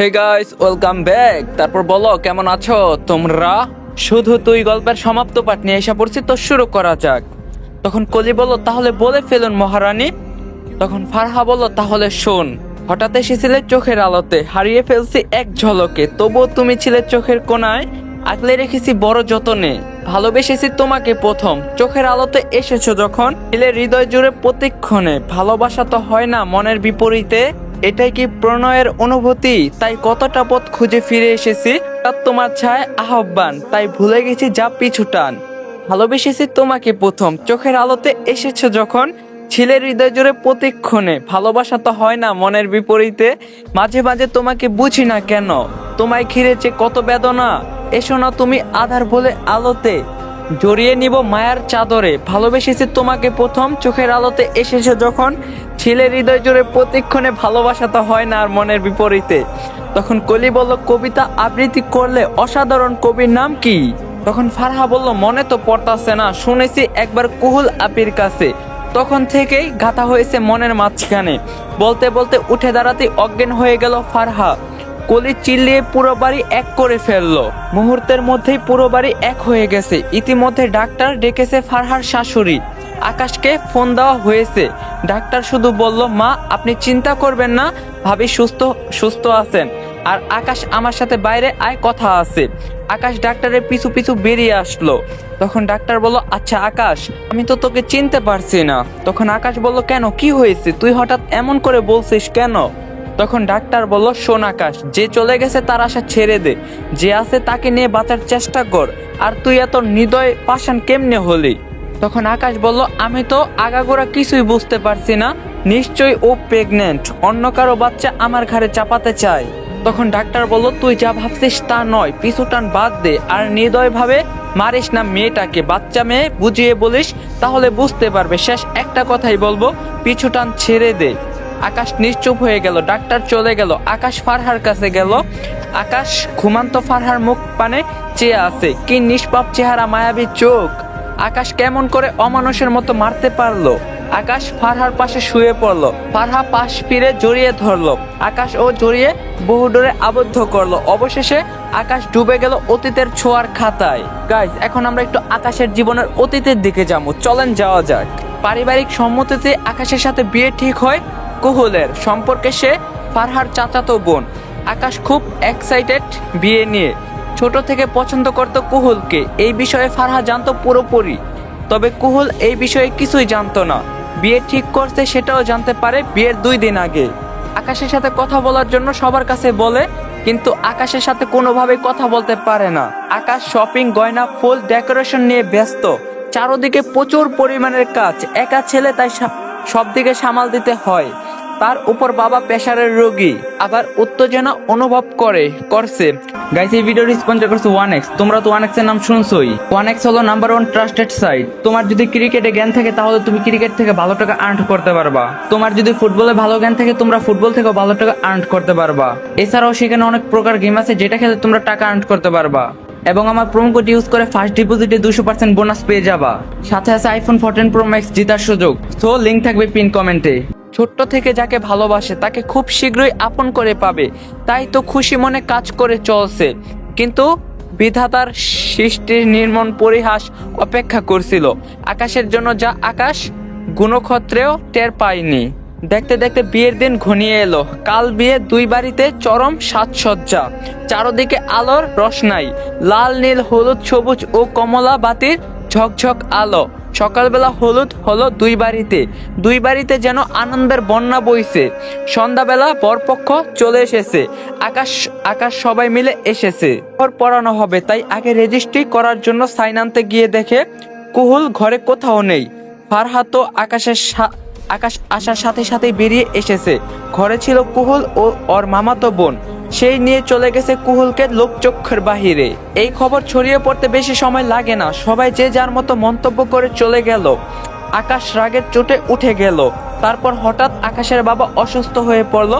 Hey guys, welcome back. তারপর বলো কেমন আছো তোমরা। শুধু তুই গল্পের সমাপ্ত পাঠ নিয়ে এসে পড়ছি, তো শুরু করা যাক। তখন কলি বলল, তাহলে বলে ফেলুন মহারানী। তখন ফারহা বলল, তাহলে শোন। হঠাৎ এসেছিলে চোখের আলোতে, হারিয়ে ফেলছি এক ঝলকে, তবুও তুমি ছিলে চোখের কোণায়, আগলে রেখেছি বড় যতনে। ভালোবেসেছি তোমাকে প্রথম, চোখের আলোতে এসেছো যখন, ছিলে হৃদয় জুড়ে প্রতিক্ষণে। ভালোবাসা তো হয় না মনের বিপরীতে, এটাই কি প্রণয়ের অনুভূতি? তাই কতটা পথ খুঁজে ফিরে এসেছি, তার তোমার ছায় আহ্বান, তাই ভুলে গেছি যা পিছু টান। ভালোবেসেছি তোমাকে প্রথম, চোখের আলোতে এসেছো যখন, ছিলে হৃদয় জুড়ে প্রতিক্ষণে। ভালোবাসা তো হয় না মনের বিপরীতে, মাঝে মাঝে তোমাকে বুঝি না কেন, তোমায় ঘিরেছে কত বেদনা। এসো না তুমি আধার বলে আলোতে, জড়িয়ে নিব মায়ার চাদরে। ভালোবেসেছি তোমাকে প্রথম, চোখের আলোতে এসেছে যখন, ছিলে হৃদয় জুড়ে প্রতিক্ষণে। ভালোবাসা তো হয় না আর মনের বিপরীতে। তখন কলি বলল, কবিতা আবৃত্তি করলে অসাধারণ কবির নাম কি? তখন ফারহা বলল, মনে তো পড়তাছে না, শুনেছি একবার কুহুল আপির কাছে। তখন থেকেই গাথা হয়েছে মনের মাঝখানে। বলতে বলতে উঠে দাঁড়াতেই অজ্ঞান হয়ে গেল ফারহা। কলি চিল্লিয়ে পুরো বাড়ি এক করে ফেললো। মুহূর্তের মধ্যেই পুরো বাড়ি এক হয়ে গেছে। ইতিমধ্যে ডাক্তার ডেকেছে ফারহার শাশুড়ি। আকাশকে ফোন দেওয়া হয়েছে। ডাক্তার শুধু বলল, মা আপনি চিন্তা করবেন না, ভাবি সুস্থ সুস্থ আছেন। আর আকাশ আমার সাথে বাইরে আয়, কথা আছে। আকাশ ডাক্তারের পিছু পিছু বেরিয়ে আসলো। তখন ডাক্তার বলল, আচ্ছা আকাশ, আমি তো তোকে চিনতে পারছি না। তখন আকাশ বলল, কেন, কি হয়েছে, তুই হঠাৎ এমন করে বলছিস কেন? তখন ডাক্তার বলল, শোন আকাশ, যে চলে গেছে তার আশা ছেড়ে দে, যে আছে তাকে নিয়ে বাঁচার চেষ্টা কর। আর তুই এত হৃদয় পাষাণ কেমনে হলি? তখন আকাশ বলল, আমি তো আগাগোড়া কিছুই বুঝতে পারছি না। নিশ্চয়ই ও প্রেগনেন্ট, অন্য কারো বাচ্চা আমার ঘাড়ে চাপাতে চায়। তখন ডাক্তার বলল, তুই যা ভাবছিস তা নয়, পিছু টান বাদ দে, আর হৃদয় ভাবে মারিস না মেয়েটাকে। বাচ্চা মেয়ে বুঝিয়ে বলিস, তাহলে বুঝতে পারবে। শেষ একটা কথাই বলবো, পিছু টান ছেড়ে দে। আকাশ নিশ্চুপ হয়ে গেল। ডাক্তার চলে গেল। আকাশ ফারহার কাছে গেল। আকাশ ঘুমান্ত ফারহার মুখ পানে চেয়ে আছে। কি নিষ্পাপ চেহারা, মায়াবী চোখ। আকাশ কেমন করে অমানুষের মতো মারতে পারলো? আকাশ ফারহার পাশে শুয়ে পড়লো। ফারহা পাশ ফিরে জড়িয়ে ধরলো। আকাশ ও জড়িয়ে বহু দূরে আবদ্ধ করলো। অবশেষে আকাশ ডুবে গেল অতীতের ছোঁয়ার খাতায়। গাইজ, এখন আমরা একটু আকাশের জীবনের অতীতের দিকে যাবো। চলেন যাওয়া যাক। পারিবারিক সম্মতিতে আকাশের সাথে বিয়ে ঠিক হয় কুহুলের। সম্পর্কে সে ফারহার চাচাতো বোন। আকাশ খুব এক্সাইটেড বিয়ে নিয়ে। ছোট থেকে পছন্দ করত কুহুলকে। এই বিষয়ে ফারহা জানতো পুরোপুরি, তবে কুহুল এই বিষয়ে কিছুই জানতো না। বিয়ে ঠিক করছে সেটাও জানতে পারে বিয়ের 2 দিন আগে। আকাশের সাথে কথা বলার জন্য সবার কাছে বলে, কিন্তু আকাশের সাথে কোনোভাবেই কথা বলতে পারে না। আকাশ শপিং, গয়না, ফুল ডেকোরেশন নিয়ে ব্যস্ত। চারদিকে প্রচুর পরিমাণের কাজ। একা ছেলে, তাই সব দিকে সামাল দিতে হয়। তার উপর বাবা প্রেসারের রোগী, আবার উত্তেজনা অনুভব করছে। গাইস, এই ভিডিওটি স্পন্সর করছে 1x। তোমরা তো 1x এর নাম শুনছোই। 1x হলো নাম্বার 1 ট্রাস্টেড সাইট। তোমার যদি ক্রিকেটে জ্ঞান থাকে তাহলে তুমি ক্রিকেট থেকে ভালো টাকা আর্ন করতে পারবা। তোমার যদি ফুটবলে ভালো জ্ঞান থাকে, তোমরা ফুটবল থেকে ভালো টাকা আর্ন করতে পারবা। এছাড়াও সেখানে অনেক প্রকার গেম আছে যেটা খেলে তোমরা টাকা আর্ন করতে পারবা। এবং আমার প্রোমো কোড ইউজ করে ফার্স্ট ডিপোজিটে 200% বোনাস পেয়ে যাবা। সাথে আছে আইফোন 14 প্রো ম্যাক্স জেতার সুযোগ। সো লিংক থাকবে পিন কমেন্টে। ছোট্ট থেকে যাকে ভালোবাসে তাকে খুব শীঘ্রই আপন করে পাবে, তাই তো খুশি মনে কাজ করে চলছে। কিন্তু বিধাতার সৃষ্টির নির্মম পরিহাস অপেক্ষা করছিল আকাশের জন্য, যা আকাশ গুণক্ষত্রেও টের পায়নি। দেখতে দেখতে বিয়ের দিন ঘনিয়ে এলো। কাল বিয়ে। 2 বাড়িতে চরম সাজসজ্জা। চারদিকে আলোর রোশনাই, লাল, নীল, হলুদ, সবুজ ও কমলা বাতির ঝকঝক আলো। সকালবেলা হলুদ হলো 2 বাড়িতে যেন আনন্দের বন্যা বইছে। সন্ধ্যাবেলা বরপক্ষ চলে এসেছে। আকাশ সবাই মিলে এসেছে। পড়ানো হবে, তাই আগে রেজিস্ট্রি করার জন্য সাইন আনতে গিয়ে দেখে কুহুল ঘরে কোথাও নেই। ফারহা তো আকাশ আসার সাথে সাথেই বেরিয়ে এসেছে। ঘরে ছিল কুহুল ও ওর মামাতো বোন। সেই নিয়ে চলে গেছে কুহুলকে লোকচক্ষুর বাহিরে। এই খবর ছড়িয়ে পড়তে বেশি সময় লাগে না। সবাই যে যার মতো মন্তব্য করে চলে গেল। আকাশ রাগের চোটে উঠে গেল। তারপর হঠাৎ আকাশের বাবা অসুস্থ হয়ে পড়ল।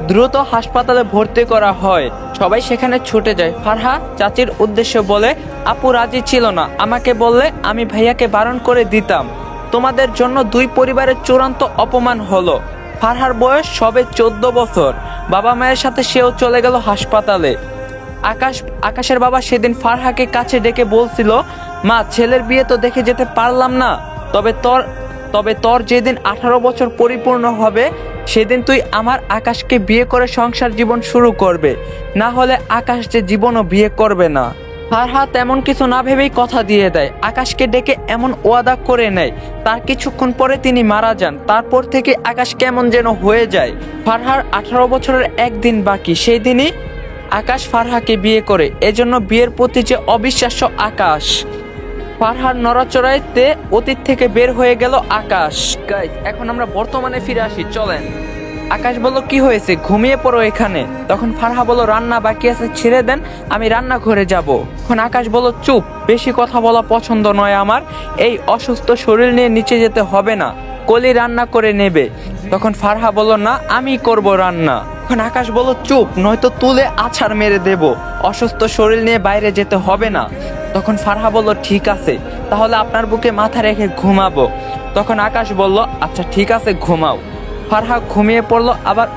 দ্রুত হাসপাতালে ভর্তি করা হয়। সবাই সেখানে ছুটে যায়। ফারহা চাচির উদ্দেশ্য বলে, আপু রাজি ছিল না, আমাকে বললে আমি ভাইয়াকে বারণ করে দিতাম। তোমাদের জন্য 2 পরিবারের চূড়ান্ত অপমান হলো। ফারহার বয়স সবে 14 বছর। বাবা মায়ের সাথে সেও চলে গেল হাসপাতালে। আকাশের বাবা সেদিন ফারহাকে কাছে ডেকে বলছিল, মা, ছেলের বিয়ে তো দেখে যেতে পারলাম না, তবে তোর যেদিন 18 বছর পরিপূর্ণ হবে সেদিন তুই আমার আকাশকে বিয়ে করে সংসার জীবন শুরু করবে, না হলে আকাশ যে জীবনও বিয়ে করবে না। ফারহা তেমন কিছু না ভেবেই কথা দিয়ে দেয়, আকাশকে ডেকে এমন ওয়াদা করে নেয়। তার কিছুক্ষণ পরে তিনি মারা যান। তারপর থেকে আকাশ কেমন যেন হয়ে যায়। ফারহার 18 বছরের একদিন বাকি, সেই দিনই আকাশ ফারহাকে বিয়ে করে। এজন্য বিয়ের প্রতি যে অবিশ্বাস্য আকাশ। ফারহার নড়াচড়াইতে অতীত থেকে বের হয়ে গেল আকাশ। গাইস, এখন আমরা বর্তমানে ফিরে আসি, চলেন। আকাশ বলল, কি হয়েছে, ঘুমিয়ে পড়ো এখানে। তখন ফারহা বলল, রান্না বাকি আছে, ছেড়ে দেন, আমি রান্নাঘরে যাব। তখন আকাশ বলল, চুপ, বেশি কথা বলা পছন্দ নয় আমার। এই অসুস্থ শরীর নিয়ে নিচে যেতে হবে না, কলি রান্না করে নেবে। তখন ফারহা বলল, না, আমি করব রান্না। তখন আকাশ বলল, চুপ, নয়তো তুলে আছাড় মেরে দেব। অসুস্থ শরীর নিয়ে বাইরে যেতে হবে না। তখন ফারহা বলল, ঠিক আছে, তাহলে আপনার বুকে মাথা রেখে ঘুমাবো। তখন আকাশ বলল, আচ্ছা ঠিক আছে, ঘুমাও। ফারহা ঘুমিয়ে পড়লো। আবার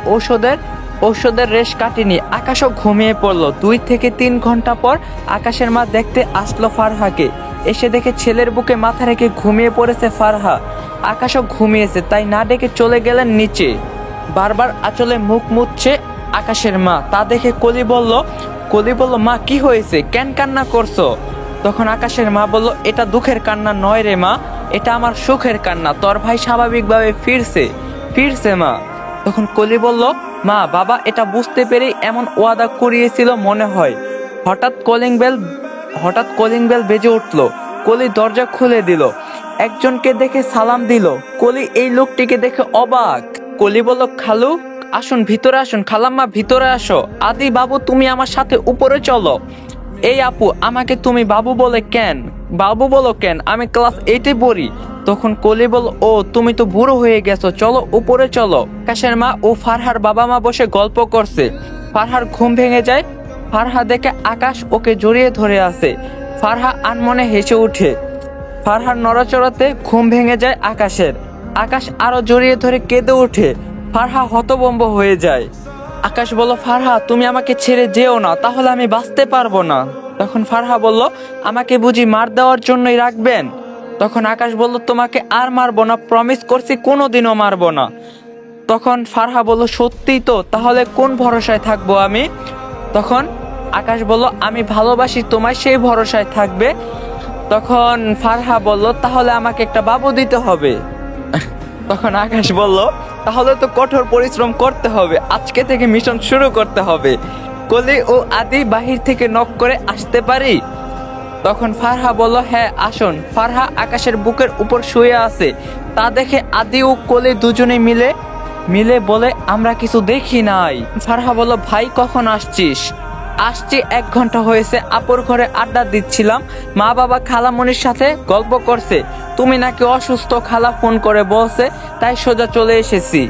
ঔষধের রেশ কাটেনি, আকাশও ঘুমিয়ে পড়লো। 2 থেকে 3 ঘন্টা পর আকাশের মা দেখতে আসলো ফারহাকে। এসে দেখে ছেলের বুকে মাথা রেখে ঘুমিয়ে পড়েছে ফারহা। আকাশও ঘুমিয়েছে, তাই না ডেকে চলে গেলেন নিচে। বারবার আঁচলে মুখ মুছছে আকাশের মা। তা দেখে কলি বলল, মা, কি হয়েছে, কেন কান্না করছো? তখন আকাশের মা বলল, এটা দুঃখের কান্না নয় রে মা, এটা আমার সুখের কান্না। তোর ভাই স্বাভাবিকভাবে ফিরছে মা। তখন কলি বলল, মা, বাবা এটা বুঝতে পেরেই এমন ওয়াদা করিয়েছিল মনে হয়। হঠাৎ কলিং বেল বেজে উঠলো। কলি দরজা খুলে দিল, একজনকে দেখে সালাম দিল। কলি এই লোকটিকে দেখে অবাক। কলি বলল, খালু আসুন, ভিতরে আসুন। খালাম্মা, ভিতরে আসো। আদি বাবু, তুমি আমার সাথে উপরে চলো। এই আপু, আমাকে তুমি বাবু বলো কেন? আমি ক্লাস 8-এ পড়ি। তখন কলি বলল, ও, তুমি তো বুড়ো হয়ে গেছো, চলো উপরে চলো। আকাশের মা ও ফারহার বাবা মা বসে গল্প করছে। ফারহার ঘুম ভেঙে যায়। ফারহা দেখে আকাশ ওকে জড়িয়ে ধরে আছে। ফারহা আনমনে হেসে ওঠে। ফারহার নড়াচড়াতে ঘুম ভেঙে যায় আকাশের। আকাশ আরো জড়িয়ে ধরে কেঁদে ওঠে। ফারহা হতভম্ব হয়ে যায়। আকাশ বলল, ফারহা, তুমি আমাকে ছেড়ে যেও না, তাহলে আমি বাঁচতে পারবো না। তখন ফারহা বলল, আমাকে বুঝি মার দেওয়ার জন্যই রাখবেন? তখন আকাশ বলল, তোমাকে আর মারবো না, প্রমিস করছি কোনোদিনও মারবো না। তখন ফারহা বলল, সত্যিই তো? তাহলে কোন ভরসায় থাকবো আমি? তখন আকাশ বলল, আমি ভালোবাসি তোমায়, সেই ভরসায় থাকবে। তখন ফারহা বলল, তাহলে আমাকে একটা বাবু দিতে হবে। তখন আকাশ বলল, তাহলে তো কঠোর পরিশ্রম করতে হবে, আজকে থেকে মিশন শুরু করতে হবে। কলি ও আদি বাহির থেকে নক করে আসতে পারি? তখন ফারহা বলল, হ্যাঁ আসুন। ফারহা আকাশের বুকের উপর শুয়ে আছে। তা দেখে আদি ও কলি দুজনে মিলে বলে, আমরা কিছু দেখি নাই। ফারহা বলল, ভাই কখন আসছিস? আসছি 1 ঘন্টা হয়েছে, আপুর ঘরে আড্ডা দিচ্ছিলাম, মা বাবা খালামণির সাথে গল্প করছে, তুমি নাকি অসুস্থ, খালা ফোন করে বলছে, তাই সোজা চলে এসেছি।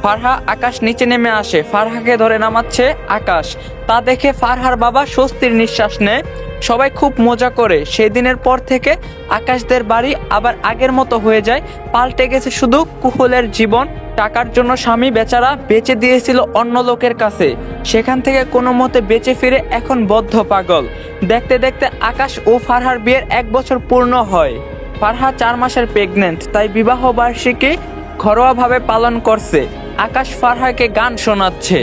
ফারহা আকাশ নিচে নেমে আসে, ফারহাকে ধরে নামাচ্ছে আকাশ। তা দেখে ফারহার বাবা স্বস্তির নিঃশ্বাস নেয়। সবাই খুব মজা করে। সেই দিনের পর থেকে আকাশদের বাড়ি আবার আগের মতো হয়ে যায়। পাল্টে গেছে শুধু কুহুলের জীবন। টাকার জন্য স্বামী বেচারা বেচে দিয়েছিল অন্য লোকের কাছে, সেখান থেকে কোনো মতে বেঁচে ফিরে এখন বদ্ধ পাগল। দেখতে দেখতে আকাশ ও ফারহার বিয়ের 1 বছর পূর্ণ হয়। ফারহা 4 মাসের প্রেগনেন্ট, তাই বিবাহ বার্ষিকী ঘরোয়াভাবে পালন করছে। আকাশ ফারহাকে গান শোনাচ্ছে।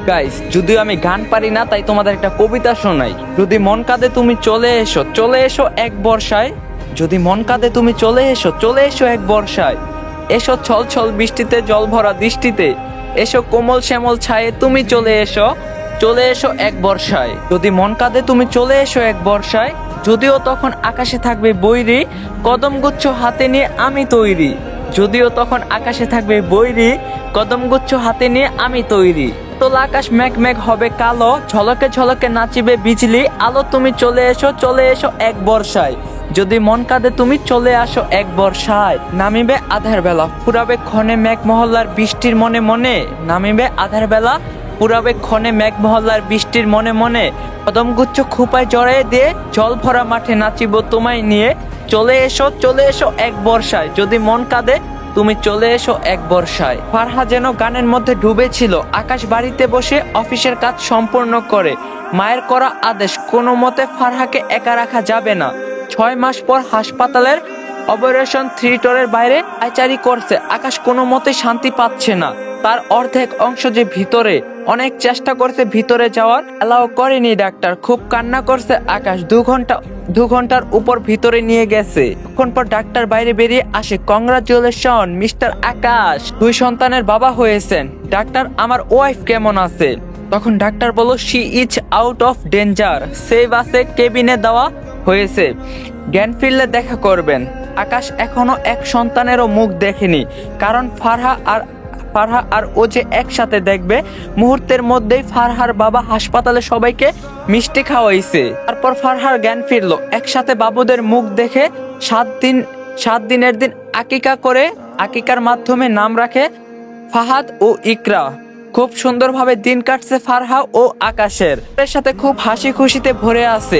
গাইস, যদিও আমি গান পারি না, তাই তোমাদের একটা কবিতা শোনাই। যদি মন কাঁদে তুমি চলে এসো এক বর্ষায়। যদি মন কাঁদে তুমি চলে এসো এক বর্ষায়। এসো ছল ছল বৃষ্টিতে, জল ভরা দৃষ্টিতে। এসো কোমল শ্যামল ছায়ে, তুমি চলে এসো এক বর্ষায়। যদি মন কাঁদে তুমি চলে এসো এক বর্ষায়। যদিও তখন আকাশে থাকবে বৈরী, কদমগুচ্ছ হাতে নিয়ে আমি তৈরি। যদিও তখন আকাশে থাকবে বৈরী, কদমগুচ্ছ হাতে নিয়ে আমি তৈরি। তোলা আকাশ মেঘ হবে কালো, ঝলকে ঝলকে নাচিবে বিজলি আলো। তুমি চলে এসো এক বর্ষায়। যদি মন কাঁদে তুমি চলে আসো এক বর্ষায়। নামিবে আধার বেলা, ফুরাবে ক্ষণে মেঘ মহল্লার বৃষ্টির মনে মনে। নামিবে আধার বেলা, পুরাবে ক্ষণে মেঘ মহল্লার বৃষ্টির মনে মনে। কদমগুচ্ছ খোপায় জড়ায়ে দিয়ে, জল ভরা মাঠে নাচিব তোমায় নিয়ে। চলে এসো এক বর্ষায়। যদি মন কাঁদে তুমি চলে এসো এক বর্ষায়। ফারহা যেন গানের মধ্যে ডুবে ছিল। আকাশ বাড়িতে বসে অফিসের কাজ সম্পূর্ণ করে। মায়ের করা আদেশ, কোনো মতে ফারহাকে একা রাখা যাবে না। 6 মাস পর হাসপাতালের অপারেশন থিয়েটারের বাইরে পায়চারি করছে। আকাশ কোনো মতে শান্তি পাচ্ছে না। তার অর্ধেক অংশ যে ভিতরে, অনেক চেষ্টা করছে ভিতরে যাওয়ার, অ্যালাউ করেনি ডাক্তার। খুব কান্না করছে আকাশ। 2 ঘন্টার উপর ভিতরে নিয়ে গেছে। তখন পর ডাক্তার বাইরে বেরিয়ে আসে। কংগ্রাচুলেশন মিস্টার আকাশ, 2 সন্তানের বাবা হয়েছেন। ডাক্তার, আমার ওয়াইফ কেমন আছে? তখন ডাক্তার বলল, she is out of danger, save আছে, কেবিনে দেওয়া হয়েছে, জ্ঞান ফিরলে দেখা করবেন। আকাশ এখনো এক সন্তানেরও মুখ দেখেনি, কারণ ফারহা আর ও যে একসাথে দেখবে। মুহূর্তের মধ্যেই ফারহার বাবা হাসপাতালে সবাইকে মিষ্টি খাওয়াইছে। তারপর ফারহার জ্ঞান ফিরলো। একসাথে বাবুদের মুখ দেখে 7 দিনের দিন আকিকা করে, আকিকার মাধ্যমে নাম রাখে ফাহাদ ও ইকরা। খুব সুন্দরভাবে দিন কাটছে ফারহা ও আকাশের। এর সাথে খুব হাসি খুশিতে ভরে আছে।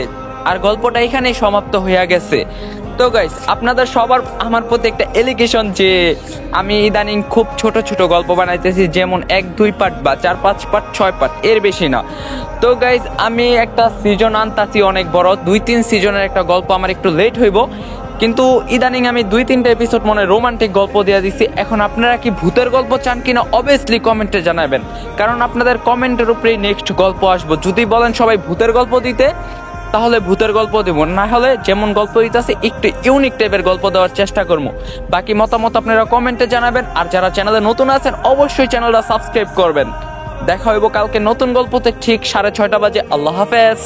আর গল্পটা এখানেই সমাপ্ত হয়ে গেছে। তো গাইস, আপনাদের সবার আমার প্রতি একটা এলিগেশন যে আমি ইদানিং খুব ছোট ছোট গল্প বানাইতেছি, যেমন 1-2 পার্ট বা 4-5 পার্ট 6 পার্ট, এর বেশি না। তো গাইস, আমি একটা সিজন আনতাছি অনেক বড়, 2-3 সিজনের একটা গল্প। আমার একটু লেট হইব, কিন্তু ইদানিং আমি 2-3টা এপিসোড মনে রোমান্টিক গল্প দিয়ে দিচ্ছি। এখন আপনারা কি ভূতের গল্প চান কিনা অবভিয়াসলি কমেন্টে জানাবেন, কারণ আপনাদের কমেন্টের উপরেই নেক্সট গল্প আসবো। যদি বলেন সবাই ভূতের গল্প দিতে, তাহলে ভূতের গল্প দেবো, না হলে যেমন গল্প দিতেছে একটু ইউনিক টাইপের গল্প দেওয়ার চেষ্টা করবো। বাকি মতামত আপনারা কমেন্টে জানাবেন। আর যারা চ্যানেলে নতুন আছেন অবশ্যই চ্যানেলটা সাবস্ক্রাইব করবেন। দেখা হইব কালকে নতুন গল্পতে ঠিক 6:30 বাজে। আল্লাহ হাফেজ।